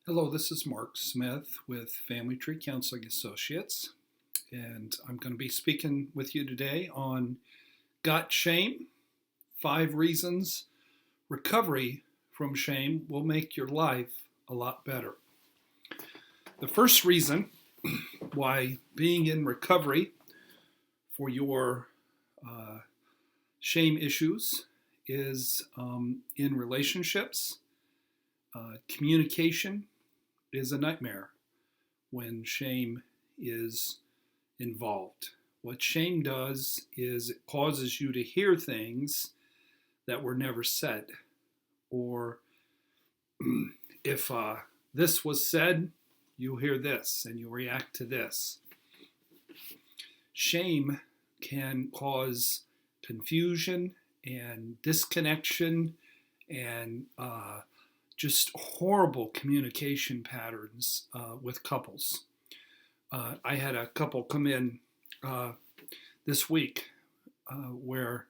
Hello, this is Mark Smith with Family Tree Counseling Associates, and I'm going to be speaking with you today on Got Shame? 5 reasons recovery from shame will make your life a lot better. The first reason why being in recovery for your uh, shame issues is in relationships. Communication is a nightmare when shame is involved. What shame does is it causes you to hear things that were never said. Or if this was said, you hear this and you react to this. Shame can cause confusion and disconnection and just horrible communication patterns with couples. I had a couple come in this week where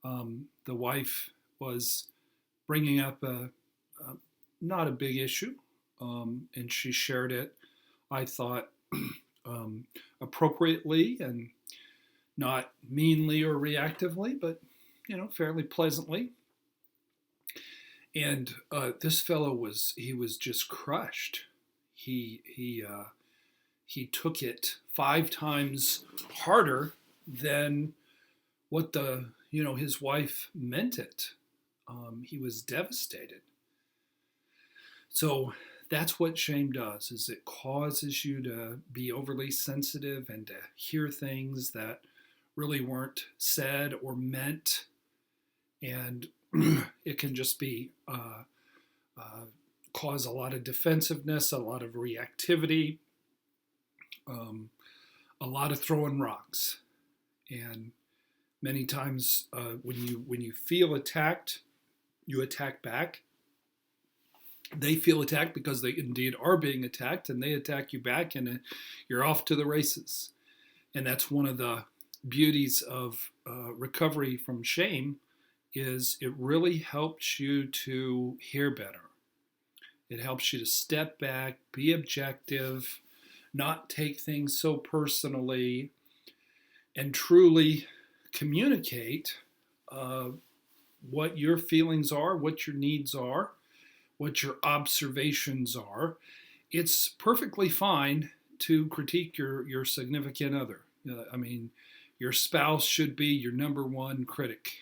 the wife was bringing up a not a big issue, and she shared it, I thought, appropriately and not meanly or reactively, but fairly pleasantly. And this fellow was just crushed. He took it 5 times harder than what his wife meant it. He was devastated. So that's what shame does, is it causes you to be overly sensitive and to hear things that really weren't said or meant. And it can just be cause a lot of defensiveness, a lot of reactivity, a lot of throwing rocks. And many times when you feel attacked, you attack back. They feel attacked because they indeed are being attacked, and they attack you back, and you're off to the races. And that's one of the beauties of recovery from shame, is it really helps you to hear better. It helps you to step back, be objective, not take things so personally, and truly communicate what your feelings are, what your needs are, what your observations are. It's perfectly fine to critique your significant other. Your spouse should be your number one critic.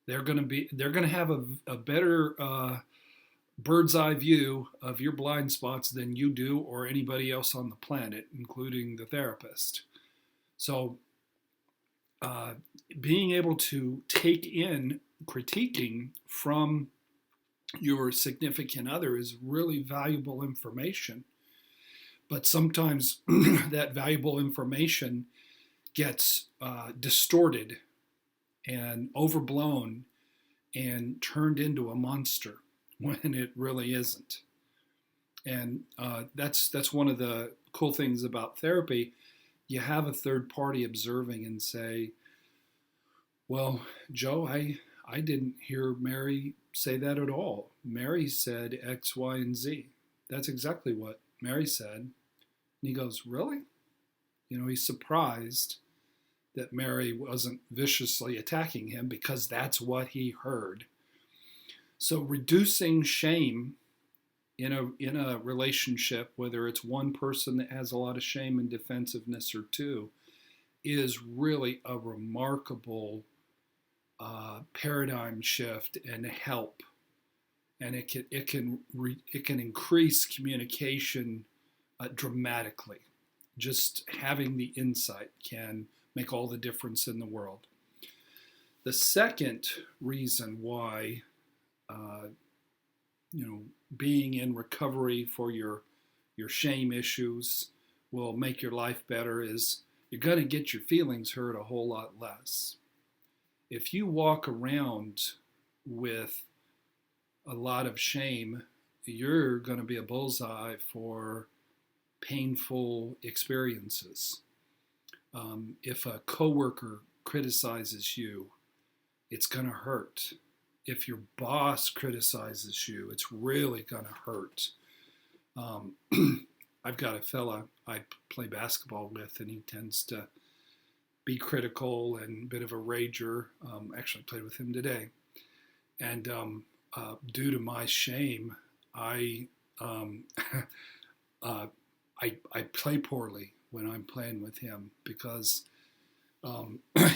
They're going to have a better bird's eye view of your blind spots than you do or anybody else on the planet, including the therapist. So being able to take in critiquing from your significant other is really valuable information. But sometimes that valuable information gets distorted and overblown and turned into a monster when it really isn't. And that's one of the cool things about therapy. You have a third party observing and say, well, Joe, I didn't hear Mary say that at all. Mary said X, Y, and Z. That's exactly what Mary said. And he goes, really? He's surprised that Mary wasn't viciously attacking him because that's what he heard. So reducing shame in a relationship, whether it's one person that has a lot of shame and defensiveness or two, is really a remarkable paradigm shift and help. And it can increase communication dramatically. Just having the insight can make all the difference in the world. The second reason why being in recovery for your shame issues will make your life better is you're going to get your feelings hurt a whole lot less. If you walk around with a lot of shame, you're going to be a bullseye for painful experiences. If a coworker criticizes you, it's going to hurt. If your boss criticizes you, it's really going to hurt. Um, I've got a fella I play basketball with, and he tends to be critical and a bit of a rager. Actually, played with him today, and due to my shame, I um, uh, I play poorly when I'm playing with him because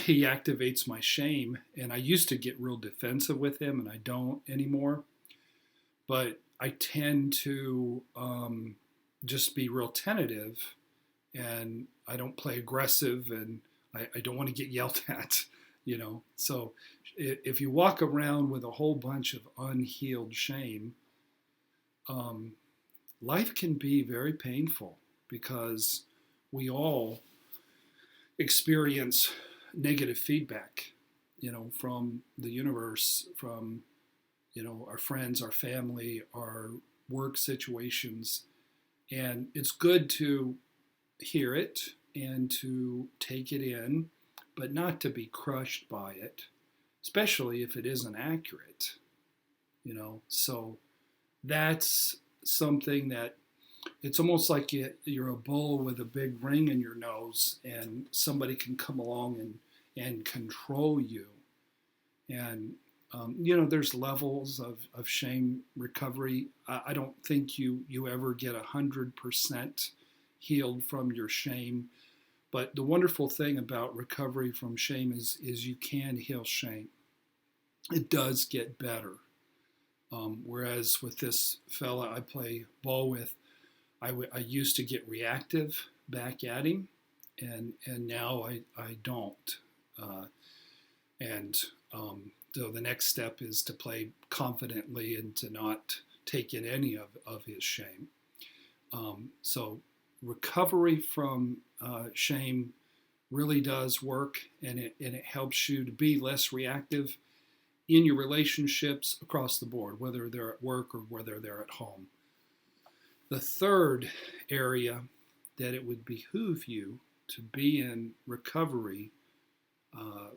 he activates my shame. And I used to get real defensive with him, and I don't anymore. But I tend to just be real tentative, and I don't play aggressive, and I don't want to get yelled at, you know. So if you walk around with a whole bunch of unhealed shame, um, life can be very painful because we all experience negative feedback, you know, from the universe, from, you know, our friends, our family, our work situations. And it's good to hear it and to take it in, but not to be crushed by it, especially if it isn't accurate, you know. So that's something that it's almost like you're a bull with a big ring in your nose, and somebody can come along and control you. And you know, there's levels of shame recovery. I don't think you ever get 100% healed from your shame. But the wonderful thing about recovery from shame is you can heal shame. It does get better. Whereas with this fella I play ball with, I used to get reactive back at him, and now I don't. Uh, and So the next step is to play confidently and to not take in any of his shame. So recovery from shame really does work, and it helps you to be less reactive in your relationships across the board, whether they're at work or whether they're at home. The third area that it would behoove you to be in recovery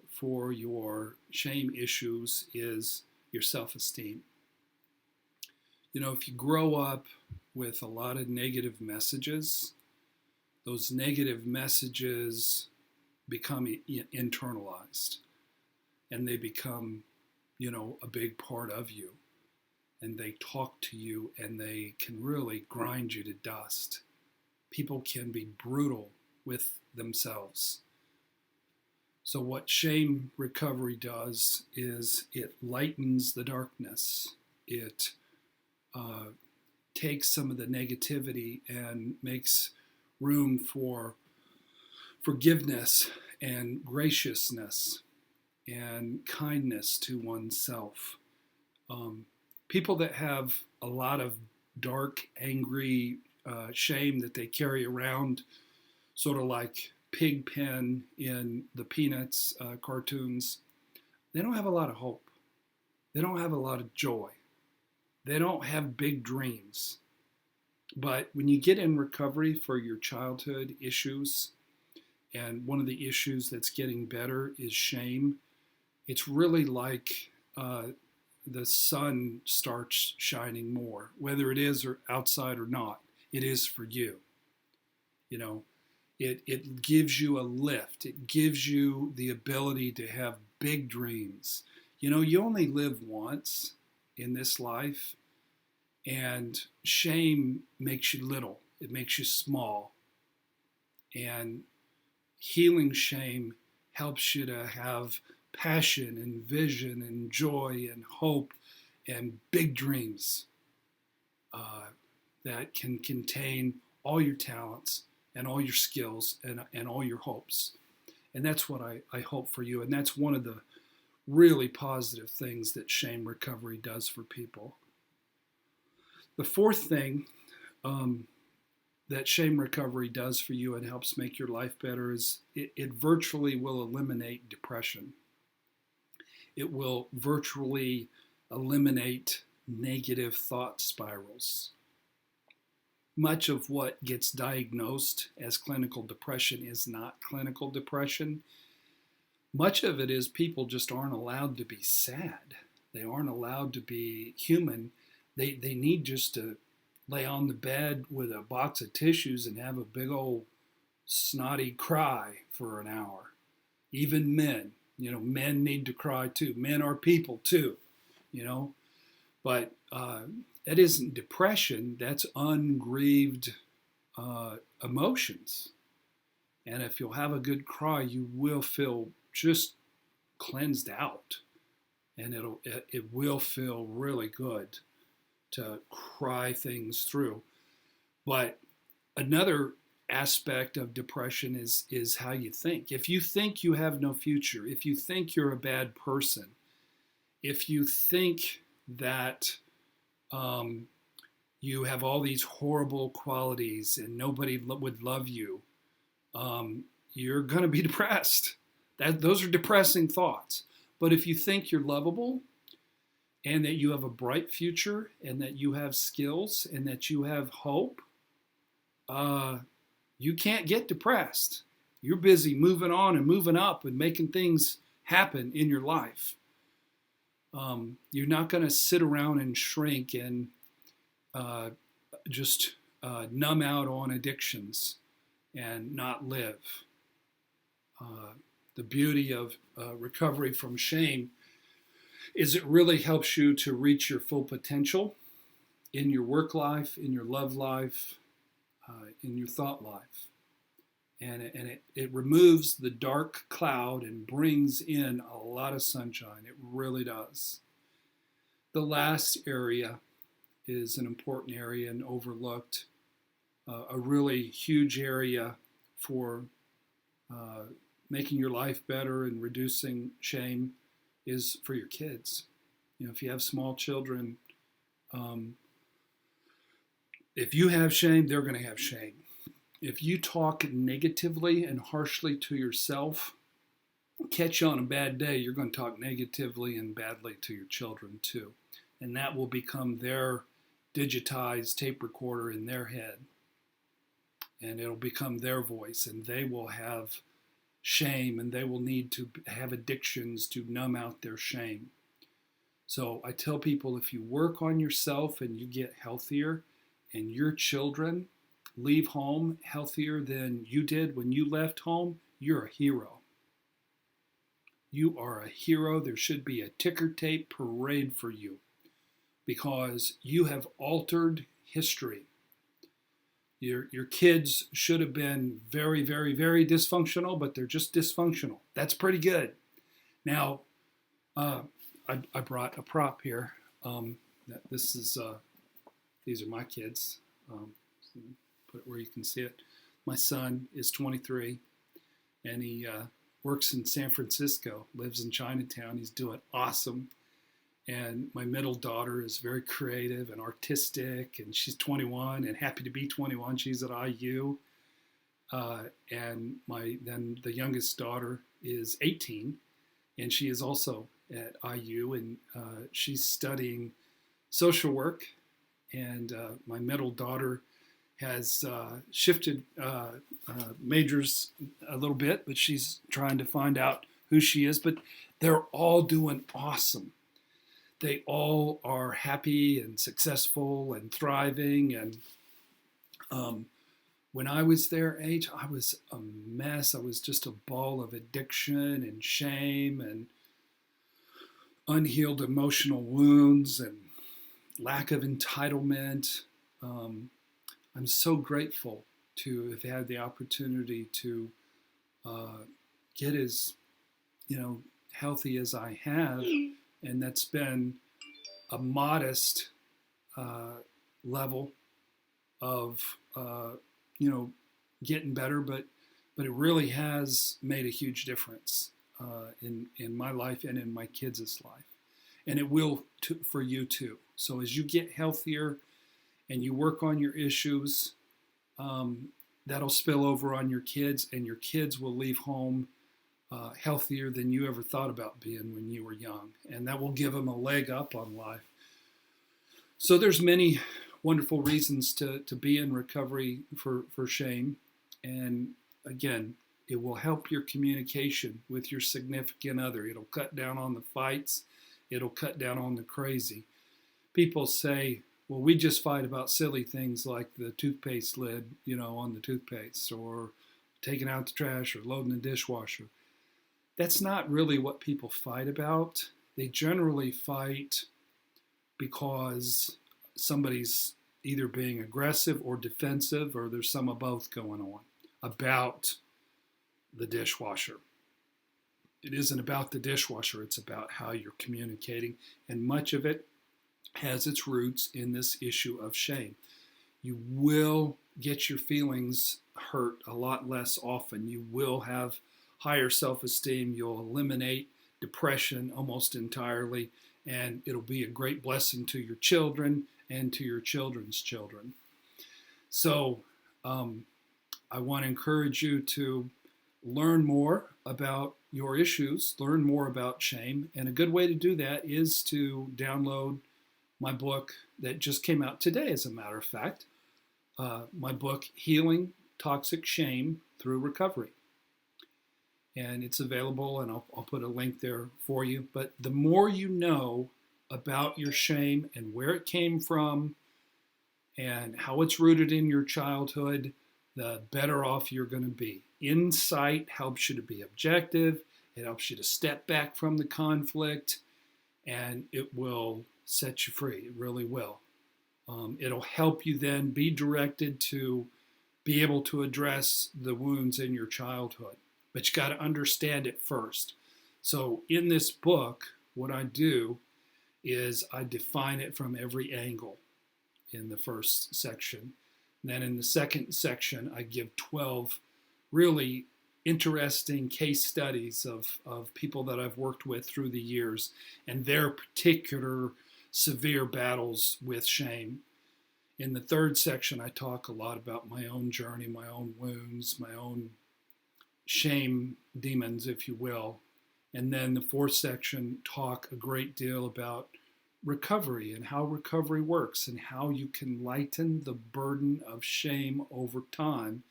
for your shame issues is your self-esteem. You know, if you grow up with a lot of negative messages, those negative messages become internalized, and they become, you know, a big part of you. And they talk to you, and they can really grind you to dust. People can be brutal with themselves. So what shame recovery does is it lightens the darkness. It takes some of the negativity and makes room for forgiveness and graciousness and kindness to oneself. People that have a lot of dark, angry shame that they carry around, sort of like Pigpen in the Peanuts cartoons, they don't have a lot of hope. They don't have a lot of joy. They don't have big dreams. But when you get in recovery for your childhood issues, and one of the issues that's getting better is shame, it's really like the sun starts shining more, whether it is or outside or not. It is for you. You know, it gives you a lift. It gives you the ability to have big dreams. You know, you only live once in this life, and shame makes you little. It makes you small. And healing shame helps you to have passion and vision and joy and hope and big dreams that can contain all your talents and all your skills and all your hopes. And that's what I hope for you. And that's one of the really positive things that shame recovery does for people. The fourth thing that shame recovery does for you and helps make your life better is it virtually will eliminate depression. It will virtually eliminate negative thought spirals. Much of what gets diagnosed as clinical depression is not clinical depression. Much of it is people just aren't allowed to be sad. They aren't allowed to be human. They need just to lay on the bed with a box of tissues and have a big old snotty cry for an hour. Even men, men need to cry too. Men are people too, but that isn't depression. That's ungrieved emotions. And if you'll have a good cry, you will feel just cleansed out, and it will feel really good to cry things through. But another aspect of depression is how you think. If you think you have no future, if you think you're a bad person, if you think that you have all these horrible qualities and nobody would love you, you're going to be depressed. Those are depressing thoughts. But if you think you're lovable and that you have a bright future and that you have skills and that you have hope, you can't get depressed. You're busy moving on and moving up and making things happen in your life. You're not going to sit around and shrink and just numb out on addictions and not live. The beauty of recovery from shame is it really helps you to reach your full potential in your work life, in your love life, in your thought life. And it removes the dark cloud and brings in a lot of sunshine. It really does. The last area is an important area and overlooked. A really huge area for making your life better and reducing shame is for your kids. If you have small children, if you have shame, they're going to have shame. If you talk negatively and harshly to yourself, catch you on a bad day, you're going to talk negatively and badly to your children too. And that will become their digitized tape recorder in their head. And it'll become their voice, and they will have shame, and they will need to have addictions to numb out their shame. So I tell people, if you work on yourself and you get healthier, and your children leave home healthier than you did when you left home, you're a hero. You are a hero. There should be a ticker tape parade for you because you have altered history. Your kids should have been very, very, very dysfunctional, but they're just dysfunctional. That's pretty good. Now, I brought a prop here. These are my kids. Put it where you can see it. My son is 23, and he works in San Francisco, lives in Chinatown. He's doing awesome. And my middle daughter is very creative and artistic, and she's 21 and happy to be 21. She's at IU. And then the youngest daughter is 18, and she is also at IU, and she's studying social work. And my middle daughter has shifted majors a little bit, but she's trying to find out who she is. But they're all doing awesome. They all are happy and successful and thriving. And when I was their age, I was a mess. I was just a ball of addiction and shame and unhealed emotional wounds and lack of entitlement. I'm so grateful to have had the opportunity to get as healthy as I have. And that's been a modest level of, getting better, but it really has made a huge difference in my life and in my kids' life. And it will for you too. So as you get healthier and you work on your issues, that'll spill over on your kids, and your kids will leave home healthier than you ever thought about being when you were young. And that will give them a leg up on life. So there's many wonderful reasons to be in recovery for shame. And again, it will help your communication with your significant other. It'll cut down on the fights. It'll cut down on the crazy. People say, Well, we just fight about silly things like the toothpaste lid, on the toothpaste, or taking out the trash, or loading the dishwasher. That's not really what people fight about. They generally fight because somebody's either being aggressive or defensive, or there's some of both going on about the dishwasher. It isn't about the dishwasher, it's about how you're communicating, and much of it has its roots in this issue of shame. You will get your feelings hurt a lot less often. You will have higher self-esteem. You'll eliminate depression almost entirely, and it'll be a great blessing to your children and to your children's children. So I want to encourage you to learn more about your issues, learn more about shame, and a good way to do that is to download my book that just came out today, as a matter of fact, my book, Healing Toxic Shame Through Recovery. And it's available, and I'll put a link there for you. But the more you know about your shame and where it came from and how it's rooted in your childhood, the better off you're going to be. Insight helps you to be objective. It helps you to step back from the conflict, and it will set you free. It really will. It'll help you then be directed to be able to address the wounds in your childhood. But you got to understand it first. So in this book, what I do is I define it from every angle in the first section. And then in the second section, I give 12 really interesting case studies of people that I've worked with through the years and their particular severe battles with shame. In the third section, I talk a lot about my own journey, my own wounds, my own shame demons, if you will. And then the fourth section talk a great deal about recovery and how recovery works and how you can lighten the burden of shame over time,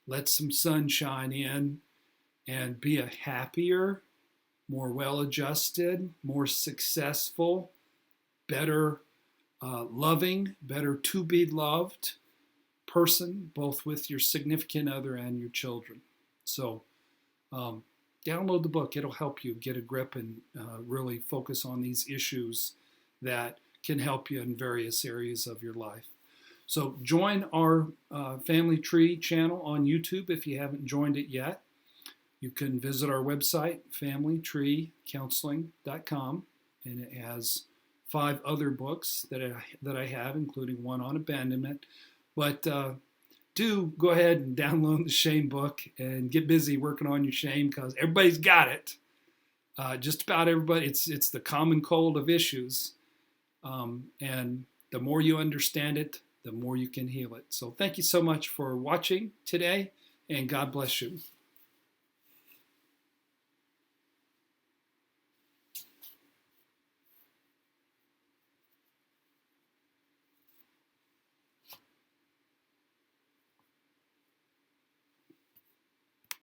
let some sunshine in, and be a happier, more well-adjusted, more successful, better loving, better to be loved person, both with your significant other and your children. So download the book. It'll help you get a grip and really focus on these issues that can help you in various areas of your life. So join our Family Tree channel on YouTube if you haven't joined it yet. You can visit our website, familytreecounseling.com, and it has 5 other books that I have, including one on abandonment. But do go ahead and download the shame book and get busy working on your shame, because everybody's got it. Just about everybody. It's the common cold of issues. And the more you understand it, the more you can heal it. So thank you so much for watching today, and God bless you.